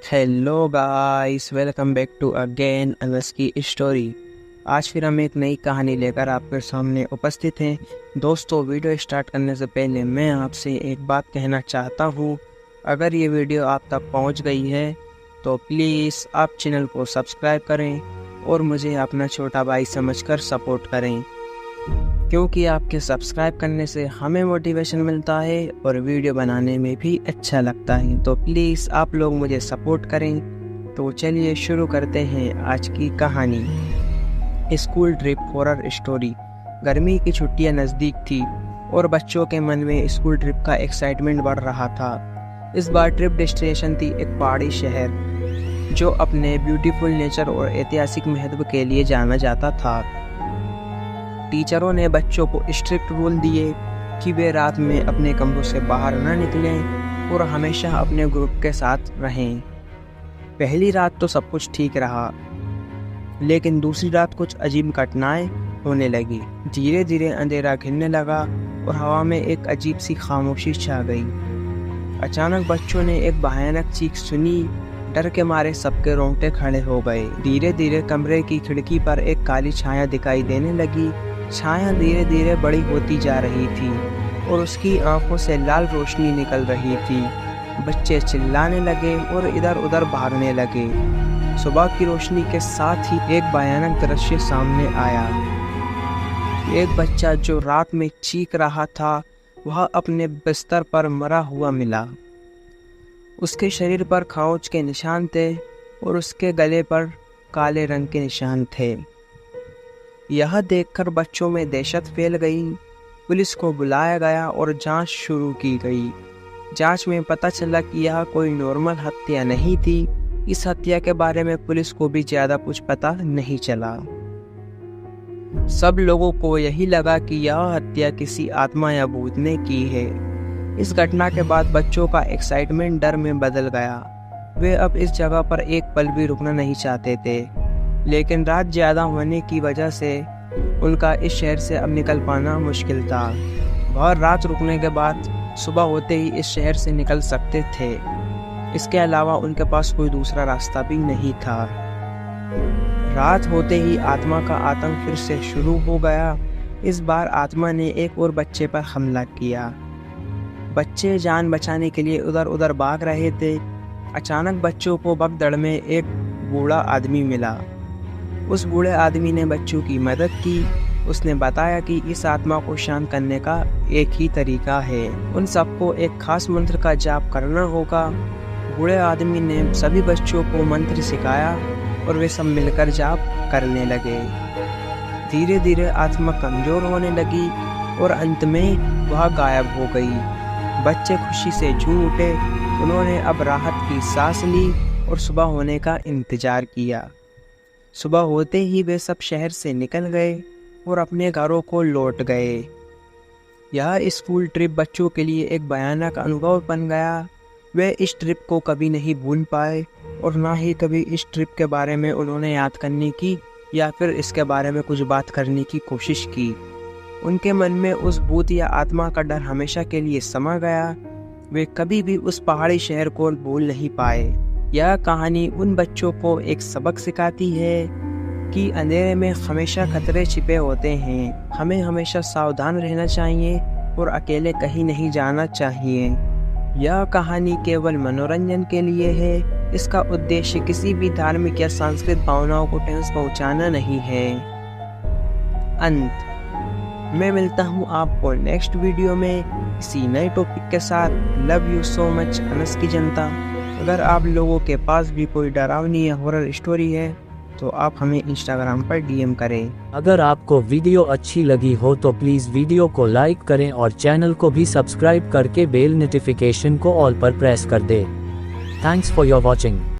Hello guys, welcome back to again Anas की story. आज फिर हम एक नई कहानी लेकर आपके सामने उपस्थित हैं। दोस्तों, वीडियो स्टार्ट करने से पहले मैं आपसे एक बात कहना चाहता हूँ। अगर ये वीडियो आप तक पहुँच गई है तो प्लीज़ आप चैनल को सब्सक्राइब करें और मुझे अपना छोटा भाई समझकर सपोर्ट करें, क्योंकि आपके सब्सक्राइब करने से हमें मोटिवेशन मिलता है और वीडियो बनाने में भी अच्छा लगता है। तो प्लीज़ आप लोग मुझे सपोर्ट करें। तो चलिए शुरू करते हैं आज की कहानी। School trip horror story. गर्मी की छुट्टियां नज़दीक थी और बच्चों के मन में स्कूल ट्रिप का एक्साइटमेंट बढ़ रहा था। इस बार ट्रिप डेस्टिनेशन थी एक पहाड़ी शहर जो अपने ब्यूटीफुल नेचर और ऐतिहासिक महत्व के लिए जाना जाता था। टीचरों ने बच्चों को स्ट्रिक्ट रूल दिए कि वे रात में अपने कमरों से बाहर न निकलें और हमेशा अपने ग्रुप के साथ रहें। पहली रात तो सब कुछ ठीक रहा, लेकिन दूसरी रात कुछ अजीब घटनाएं होने लगी। धीरे धीरे अंधेरा घिरने लगा और हवा में एक अजीब सी खामोशी छा गई। अचानक बच्चों ने एक भयानक चीख सुनी। डर के मारे सबके रोंगटे खड़े हो गए। धीरे धीरे कमरे की खिड़की पर एक काली छाया दिखाई देने लगी। छाया धीरे धीरे बड़ी होती जा रही थी और उसकी आंखों से लाल रोशनी निकल रही थी। बच्चे चिल्लाने लगे और इधर उधर भागने लगे। सुबह की रोशनी के साथ ही एक भयानक दृश्य सामने आया। एक बच्चा जो रात में चीख रहा था, वह अपने बिस्तर पर मरा हुआ मिला। उसके शरीर पर खरोंच के निशान थे और उसके गले पर काले रंग के निशान थे। यह देखकर बच्चों में दहशत फैल गई। पुलिस को बुलाया गया और जांच शुरू की गई। जांच में पता चला कि यह कोई नॉर्मल हत्या नहीं थी। इस हत्या के बारे में पुलिस को भी ज़्यादा कुछ पता नहीं चला। सब लोगों को यही लगा कि यह हत्या किसी आत्मा या भूत ने की है। इस घटना के बाद बच्चों का एक्साइटमेंट डर में बदल गया। वे अब इस जगह पर एक पल भी रुकना नहीं चाहते थे, लेकिन रात ज़्यादा होने की वजह से उनका इस शहर से अब निकल पाना मुश्किल था। वह रात रुकने के बाद सुबह होते ही इस शहर से निकल सकते थे। इसके अलावा उनके पास कोई दूसरा रास्ता भी नहीं था। रात होते ही आत्मा का आतंक फिर से शुरू हो गया। इस बार आत्मा ने एक और बच्चे पर हमला किया। बच्चे जान बचाने के लिए उधर उधर भाग रहे थे। अचानक बच्चों को भगदड़ में एक बूढ़ा आदमी मिला। उस बूढ़े आदमी ने बच्चों की मदद की। उसने बताया कि इस आत्मा को शांत करने का एक ही तरीका है, उन सबको एक खास मंत्र का जाप करना होगा। बूढ़े आदमी ने सभी बच्चों को मंत्र सिखाया और वे सब मिलकर जाप करने लगे। धीरे धीरे आत्मा कमजोर होने लगी और अंत में वह गायब हो गई। बच्चे खुशी से झूम उठे। उन्होंने अब राहत की सांस ली और सुबह होने का इंतजार किया। सुबह होते ही वे सब शहर से निकल गए और अपने घरों को लौट गए। यह स्कूल ट्रिप बच्चों के लिए एक भयानक अनुभव बन गया। वे इस ट्रिप को कभी नहीं भूल पाए और ना ही कभी इस ट्रिप के बारे में उन्होंने याद करने की या फिर इसके बारे में कुछ बात करने की कोशिश की। उनके मन में उस भूत या आत्मा का डर हमेशा के लिए समा गया। वे कभी भी उस पहाड़ी शहर को भूल नहीं पाए। यह कहानी उन बच्चों को एक सबक सिखाती है कि अंधेरे में हमेशा खतरे छिपे होते हैं। हमें हमेशा सावधान रहना चाहिए और अकेले कहीं नहीं जाना चाहिए। यह कहानी केवल मनोरंजन के लिए है। इसका उद्देश्य किसी भी धार्मिक या सांस्कृतिक भावनाओं को ठेस पहुंचाना नहीं है। अंत मैं मिलता हूँ आपको नेक्स्ट वीडियो में इसी नए टॉपिक के साथ। Love you so much Anas की जनता। अगर आप लोगों के पास भी कोई डरावनी या हॉरर स्टोरी है तो आप हमें इंस्टाग्राम पर डीएम करें। अगर आपको वीडियो अच्छी लगी हो तो प्लीज़ वीडियो को लाइक करें और चैनल को भी सब्सक्राइब करके बेल नोटिफिकेशन को ऑल पर प्रेस कर दें। Thanks for your watching.